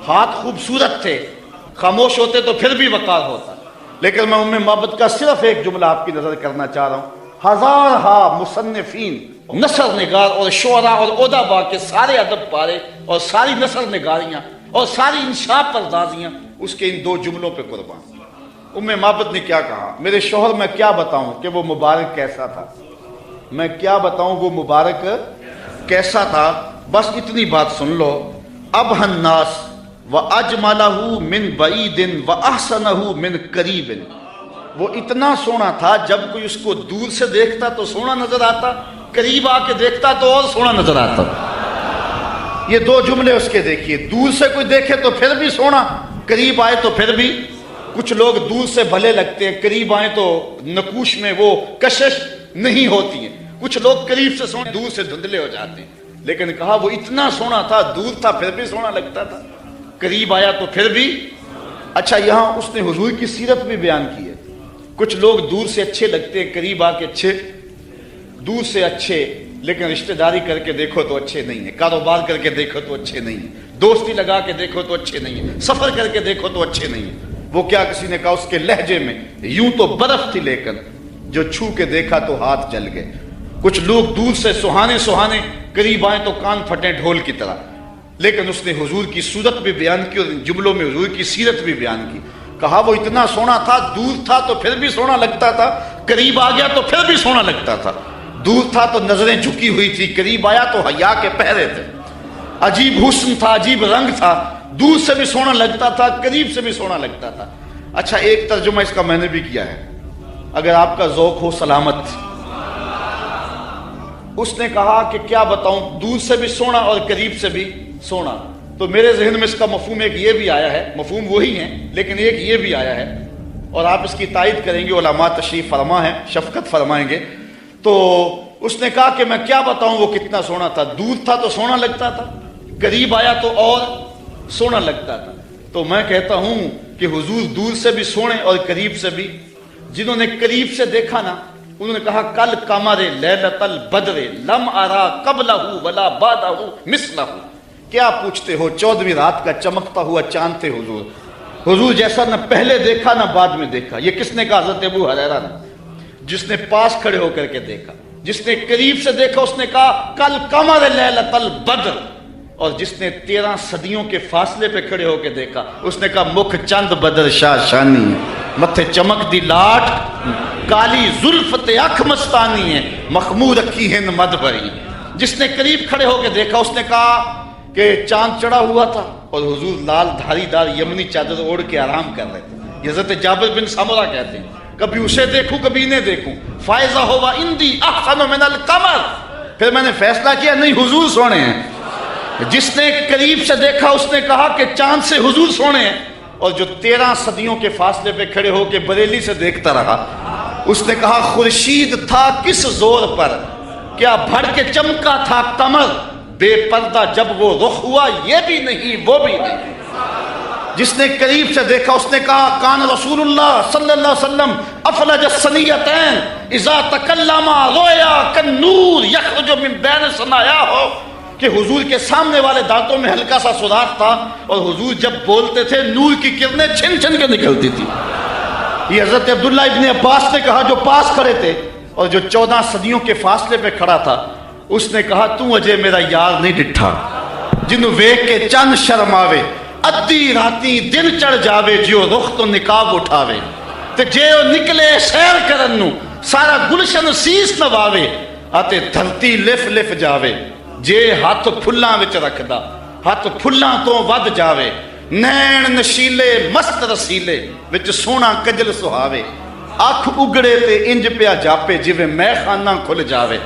ہاتھ خوبصورت تھے، خاموش ہوتے تو پھر بھی وقار ہوتا۔ لیکن میں ام معبد کا صرف ایک جملہ آپ کی نظر کرنا چاہ رہا ہوں، ہزارہا مصنفین، نثر نگار اور شعراء اور ادباء کے سارے ادب پارے اور ساری نثر نگاریاں اور ساری انشاء پردازیاں اس کے ان دو جملوں پہ قربان۔ ام معبد نے کیا کہا، میرے شوہر میں کیا بتاؤں کہ وہ مبارک کیسا تھا، میں کیا بتاؤں وہ مبارک کیسا تھا، بس اتنی بات سن لو۔ ابہى الناس وَأَجْمَلَهُ مِنْ بَعِيدٍ وَأَحْسَنَهُ مِنْ قَرِيبٍ، وہ اتنا سونا تھا جب کوئی اس کو دور سے دیکھتا تو سونا نظر آتا، قریب آ کے دیکھتا تو اور سونا نظر آتا۔ یہ دو جملے اس کے دیکھیے، دور سے کوئی دیکھے تو پھر بھی سونا، قریب آئے تو پھر بھی۔ کچھ لوگ دور سے بھلے لگتے ہیں، قریب آئیں تو نقوش میں وہ کشش نہیں ہوتی ہیں، کچھ لوگ قریب سے سونے دور سے دھندلے ہو جاتے ہیں۔ لیکن کہا وہ اتنا سونا تھا، دور تھا پھر بھی سونا لگتا تھا، قریب آیا تو پھر بھی۔ اچھا یہاں اس نے حضور کی سیرت بھی بیان کی ہے، کچھ لوگ دور سے اچھے لگتے ہیں، قریب آ کے اچھے، دور سے اچھے لیکن رشتہ داری کر کے دیکھو تو اچھے نہیں ہیں، کاروبار کر کے دیکھو تو اچھے نہیں ہیں، دوستی لگا کے دیکھو تو اچھے نہیں ہیں، سفر کر کے دیکھو تو اچھے نہیں ہیں۔ وہ کیا کسی نے کہا اس کے لہجے میں یوں تو برف تھی لیکن جو چھو کے دیکھا تو ہاتھ جل گئے۔ کچھ لوگ دور سے سہانے سہانے، قریب آئیں تو کان پھٹے ڈھول کی طرح۔ لیکن اس نے حضور کی صورت بھی بیان کی اور ان جملوں میں حضور کی سیرت بھی بیان کی۔ کہا وہ اتنا سونا تھا، دور تھا تو پھر بھی سونا لگتا تھا، قریب آ گیا تو پھر بھی سونا لگتا تھا۔ دور تھا تو نظریں جھکی ہوئی تھی، قریب آیا تو حیا کے پہرے تھے، عجیب حسن تھا، عجیب رنگ تھا، دور سے بھی سونا لگتا تھا، قریب سے بھی سونا لگتا تھا۔ اچھا ایک ترجمہ اس کا میں نے بھی کیا ہے، اگر آپ کا ذوق ہو سلامت۔ اس نے کہا کہ کیا بتاؤں، دور سے بھی سونا اور قریب سے بھی سونا۔ تو میرے ذہن میں اس کا مفہوم ایک یہ بھی آیا ہے، مفہوم وہی ہے لیکن ایک یہ بھی آیا ہے اور آپ اس کی تائید کریں گے، علماء تشریف فرما ہے، شفقت فرمائیں گے۔ تو اس نے کہا کہ میں کیا بتاؤں وہ کتنا سونا تھا، دور تھا تو سونا لگتا تھا، قریب آیا تو اور سونا لگتا تھا۔ تو میں کہتا ہوں کہ حضور دور سے بھی سونے اور قریب سے بھی۔ جنہوں نے قریب سے دیکھا نا انہوں نے کہا کل قمر لیلۃ البدر لم ارا قبلہ ولا بعدہ مثلہ، کیا پوچھتے ہو، 14ویں رات کا چمکتا ہوا چاند تھے حضور، حضور جیسا نہ پہلے دیکھا نہ بعد میں دیکھا۔ یہ کس نے کہا؟ حضرت ابو ہریرہ نے، جس نے پاس کھڑے ہو کر کے دیکھا، جس نے قریب سے دیکھا اس نے کہا کل قمر لیلۃ البدر، اور جس نے 13 صدیوں کے فاصلے پہ کھڑے ہو کے دیکھا اس نے کہا مکھ چند بدر شاہ شانی، متھے چمک دی لاٹ، کالی زلفت اکھ مستانی ہے، مخمور رکھی ہند مد بری۔ جس نے قریب کھڑے ہو کے دیکھا اس نے کہا کہ چاند چڑھا ہوا تھا اور حضور لال دھاری دار یمنی چادر اوڑھ کے آرام کر رہے تھے۔ حضرت جابر بن سمرہ کہتے ہیں کبھی اسے دیکھوں کبھی انہیں دیکھوں، فائزہ ہوا اندی احسن من القمر، پھر میں نے فیصلہ کیا نہیں حضور سونے ہیں۔ جس نے قریب سے دیکھا اس نے کہا کہ چاند سے حضور سونے ہیں، اور جو 13 صدیوں کے فاصلے پہ کھڑے ہو کے بریلی سے دیکھتا رہا، اس نے کہا خورشید تھا کس زور پر، کیا بھڑ کے چمکا تھا قمر، بے پردہ جب وہ رخ ہوا یہ بھی نہیں وہ بھی نہیں۔ جس نے قریب سے دیکھا اس نے کہا کان رسول اللہ صلی اللہ علیہ وسلم افلج الثنیتین اذا تکلم رویا کالنور یخرج من بین ثنایاہ، کہ حضور کے سامنے والے دانتوں میں ہلکا سا سوراخ تھا اور حضور جب بولتے تھے نور کی کرنیں چھن چھن کے نکلتی تھی۔ یہ حضرت عبداللہ ابن عباس نے کہا جو پاس کھڑے تھے اور جو 14 صدیوں کے فاصلے پہ کھڑا تھا، اس نے کہا تو اجے میرا یار نہیں ڈٹھا، جنوں ویکھ کے چند شرم آوے، ادھی راتی دن چڑھ جاوے، جیو رخ تو نقاب اٹھاوے، تے جے او نکلے سیر کرن نو سارا گلشن سیس نواوے، آتے دھرتی لف لف جاوے، جے ہاتھ پھلاں وچ رکھدا ہاتھ پھلاں تو ود جاوے، نین نشیلے مست رسیلے وچ سونا کجل سہاوے، اکھ اگڑے تے انج پیا جاپے جویں میں خانہ کھل جاوے،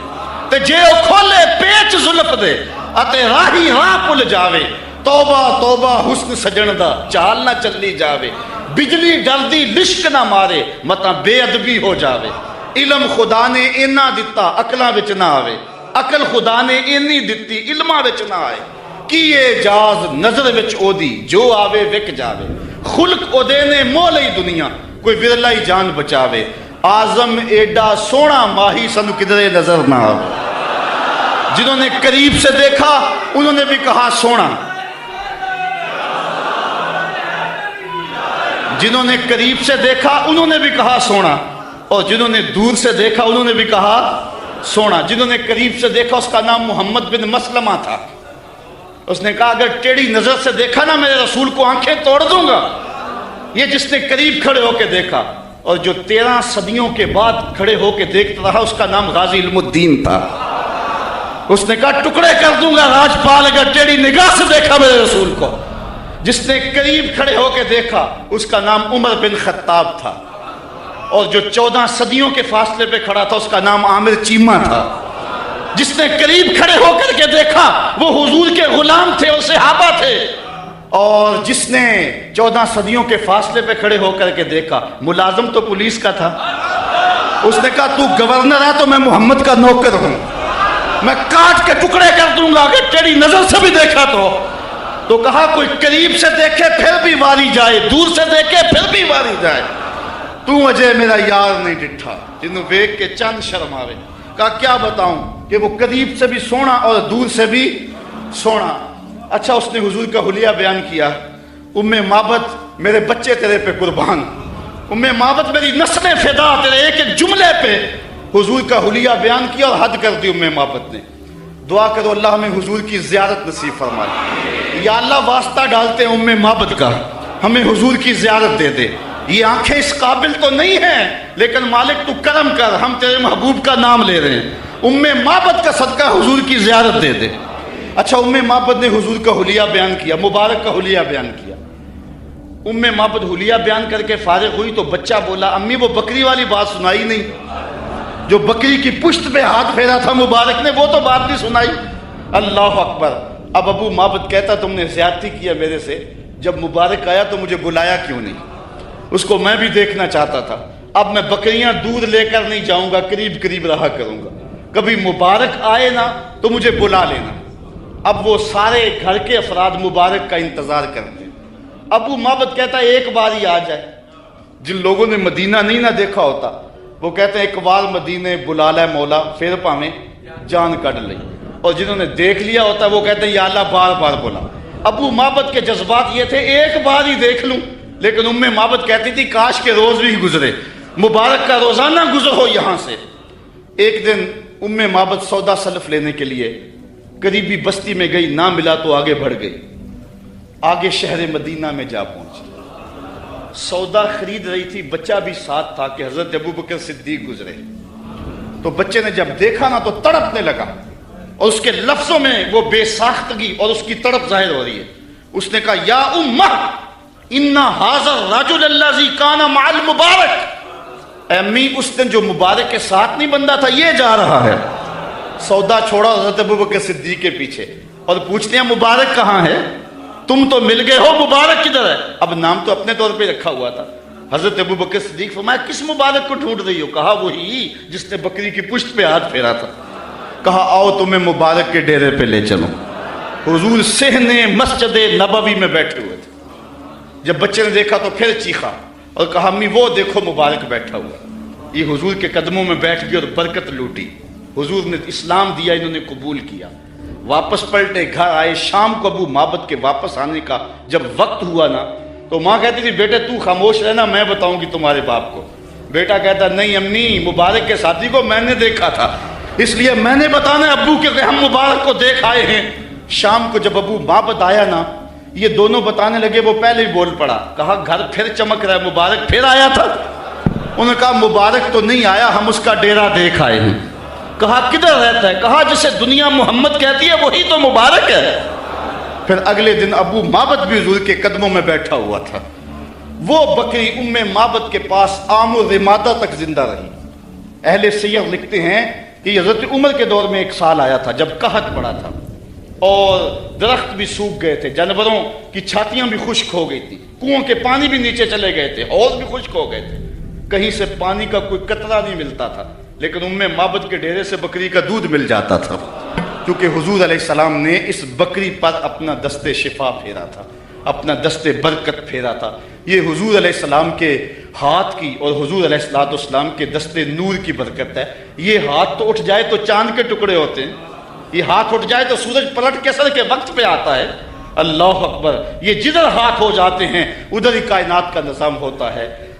تے جے او کھولے پیچ زلف دے اتے راہی راہ پل جاوے، توبہ توبہ حسن سجن دا چال نہ چلی جاوے، بجلی ڈردی لشک نہ مارے متا بے ادبی ہو جاوے، علم خدا نے اینا دتا عقلاں وچ نہ آوے، عقل خدا نے اینی دتی علماں وچ نہ آئے، کیے جاز نظر وچ او دی جو آوے وک جاوے، خلق او دے نے مول ہی دنیا کوئی ورلا ہی جان بچاوے، آزم ایڈا سونا ماہی سنو کدرے نظر نہ آوے۔ جنہوں نے قریب سے دیکھا انہوں نے بھی کہا سونا، جنہوں نے قریب سے دیکھا انہوں نے بھی کہا سونا، اور جنہوں نے دور سے دیکھا انہوں نے بھی کہا سونا۔ جنہوں نے قریب سے دیکھا اس کا نام محمد بن مسلمہ تھا، اس نے کہا اگر ٹیڑھی نظر سے دیکھا نا میرے رسول کو آنکھیں توڑ دوں گا۔ یہ جس نے قریب کھڑے ہو کے دیکھا، اور جو 13 صدیوں کے بعد کھڑے ہو کے دیکھتا رہا اس کا نام غازی علم الدین تھا، اس نے کہا ٹکڑے کر دوں گا راجپال اگر ٹیڑھی نگاہ سے دیکھا میرے رسول کو۔ جس نے قریب کھڑے ہو کے دیکھا اس کا نام عمر بن خطاب تھا، اور جو 14 صدیوں کے فاصلے پہ کھڑا تھا اس کا نام عامر چیمہ تھا۔ جس نے قریب کھڑے ہو کر کے دیکھا وہ حضور کے غلام تھے اور صحابہ تھے، اور جس نے 14 صدیوں کے فاصلے پہ کھڑے ہو کر کے دیکھا ملازم تو پولیس کا تھا، اس نے کہا تو گورنر ہے تو میں محمد کا نوکر ہوں، میں کاٹ کے ٹکڑے کر دوں گا اگر ٹیڑھی نظر سے بھی دیکھا تو کہا کوئی قریب سے دیکھے پھر بھی واری جائے، دور سے دیکھے پھر بھی واری جائے، تو اجے میرا یار نہیں ڈٹھا، جنوں ویکھ کے چند شرم آوے۔ کہا کیا بتاؤں کہ وہ قریب سے بھی سونا اور دور سے بھی سونا۔ اچھا اس نے حضور کا حلیہ بیان کیا، ام معبد میرے بچے تیرے پہ قربان، ام معبد میری نسلیں فدا، تیرے ایک ایک جملے پہ حضور کا حلیہ بیان کیا اور حد کر دی ام معبد نے۔ دعا کرو اللہ ہمیں حضور کی زیارت نصیب فرمائے۔ یا اللہ واسطہ ڈالتے ہیں ام معبد کا، ہمیں حضور کی زیارت دے دے۔ یہ آنکھیں اس قابل تو نہیں ہیں لیکن مالک تو کرم کر، ہم تیرے محبوب کا نام لے رہے ہیں، ام معبد کا صدقہ حضور کی زیارت دے دے۔ اچھا ام معبد نے حضور کا حلیہ بیان کیا، مبارک کا حلیہ بیان کیا۔ ام معبد حلیہ بیان کر کے فارغ ہوئی تو بچہ بولا امی وہ بکری والی بات سنائی نہیں، جو بکری کی پشت پہ ہاتھ پھیرا تھا مبارک نے وہ تو بات نہیں سنائی۔ اللہ اکبر۔ اب ابو معبد کہتا تم نے زیادتی کیا میرے سے، جب مبارک آیا تو مجھے بلایا کیوں نہیں، اس کو میں بھی دیکھنا چاہتا تھا، اب میں بکریاں دودھ لے کر نہیں جاؤں گا، قریب قریب رہا کروں گا، کبھی مبارک آئے نا تو مجھے بلا لینا۔ اب وہ سارے گھر کے افراد مبارک کا انتظار کرتے ہیں۔ ابو معبد کہتا ہے ایک بار ہی آ جائے، جن لوگوں نے مدینہ نہیں نہ دیکھا ہوتا وہ کہتے ہیں ایک بار مدینے بلا لے مولا پھر پاویں جان کٹ لئی، اور جنہوں نے دیکھ لیا ہوتا وہ کہتے ہیں یا اللہ بار بار بلا۔ ابو معبد کے جذبات یہ تھے ایک بار ہی دیکھ لوں، لیکن ام معبد کہتی تھی کاش کے روز بھی گزرے، مبارک کا روزانہ گزر ہو یہاں سے۔ ایک دن ام معبد سودا سلف لینے کے لیے قریبی بستی میں گئی، نہ ملا تو آگے بڑھ گئی، آگے شہر مدینہ میں جا پہنچی، سودا خرید رہی تھی، بچہ بھی ساتھ تھا کہ حضرت ابوبکر صدیق گزرے، تو بچے نے جب دیکھا نا تو تڑپنے لگا، اور اس کے لفظوں میں وہ بے ساختگی اور اس کی تڑپ ظاہر ہو رہی ہے۔ اس نے کہا یا امہ ان ھذا الرجل الذی کان مع المبارک، اے امی اس دن جو مبارک کے ساتھ نہیں بندہ تھا یہ جا رہا ہے۔ سودا چھوڑا حضرت ابوبکر صدیق کے پیچھے اور پوچھتے ہیں مبارک کہاں ہے؟ تم تو مل گئے ہو، مبارک کدھر ہے؟ اب نام تو اپنے طور پہ رکھا ہوا تھا۔ حضرت ابوبکر صدیق فرمایا کس مبارک کو ڈھونڈ رہی ہو؟ کہا وہی جس نے بکری کی پشت پہ ہاتھ پھیرا تھا۔ کہا آؤ تمہیں مبارک کے ڈیرے پہ لے چلو۔ حضور صحن مسجد نبوی میں بیٹھے ہوئے تھے۔ جب بچے نے دیکھا تو پھر چیخا اور کہا امی وہ دیکھو مبارک بیٹھا ہوا۔ یہ حضور کے قدموں میں بیٹھ گئی اور برکت لوٹی۔ حضور نے اسلام دیا، انہوں نے قبول کیا، واپس پلٹے، گھر آئے۔ شام کو ابو معبد کے واپس آنے کا جب وقت ہوا نا تو ماں کہتی تھی بیٹے تو خاموش رہنا، میں بتاؤں گی تمہارے باپ کو۔ بیٹا کہتا نہیں امی، مبارک کے ساتھی کو میں نے دیکھا تھا، اس لیے میں نے بتانا ابو کہ ہم مبارک کو دیکھ آئے ہیں۔ شام کو جب ابو معبد آیا نا، یہ دونوں بتانے لگے، وہ پہلے ہی بول پڑا، کہا گھر پھر چمک رہا ہے، مبارک پھر آیا تھا؟ انہوں نے کہا مبارک تو نہیں آیا، ہم اس کا ڈیرا دیکھ آئے ہیں۔ کہا کدھر رہتا ہے؟ کہا جسے دنیا محمد کہتی ہے وہی تو مبارک ہے۔ پھر اگلے دن ابو معبد بھی حضور کے قدموں میں بیٹھا ہوا تھا۔ وہ بکری ام معبد کے پاس عام و رمادہ تک زندہ رہی۔ اہل سیر لکھتے ہیں کہ حضرت عمر کے دور میں ایک سال آیا تھا جب قحط پڑا تھا اور درخت بھی سوکھ گئے تھے، جانوروں کی چھاتیاں بھی خشک ہو گئی تھی، کنووں کے پانی بھی نیچے چلے گئے تھے، حوض بھی خشک ہو گئے تھے، کہیں سے پانی کا کوئی قطرہ نہیں ملتا تھا، لیکن ام معبد کے ڈیرے سے بکری کا دودھ مل جاتا تھا، کیونکہ حضور علیہ السلام نے اس بکری پر اپنا دست شفا پھیرا تھا، اپنا دست برکت پھیرا تھا۔ یہ حضور علیہ السلام کے ہاتھ کی اور حضور علیہ السلام کے دست نور کی برکت ہے۔ یہ ہاتھ تو اٹھ جائے تو چاند کے ٹکڑے ہوتے ہیں، یہ ہاتھ اٹھ جائے تو سورج پلٹ کے سر کے وقت پہ آتا ہے۔ اللہ اکبر! یہ جدھر ہاتھ ہو جاتے ہیں ادھر ہی کائنات کا نظام ہوتا ہے۔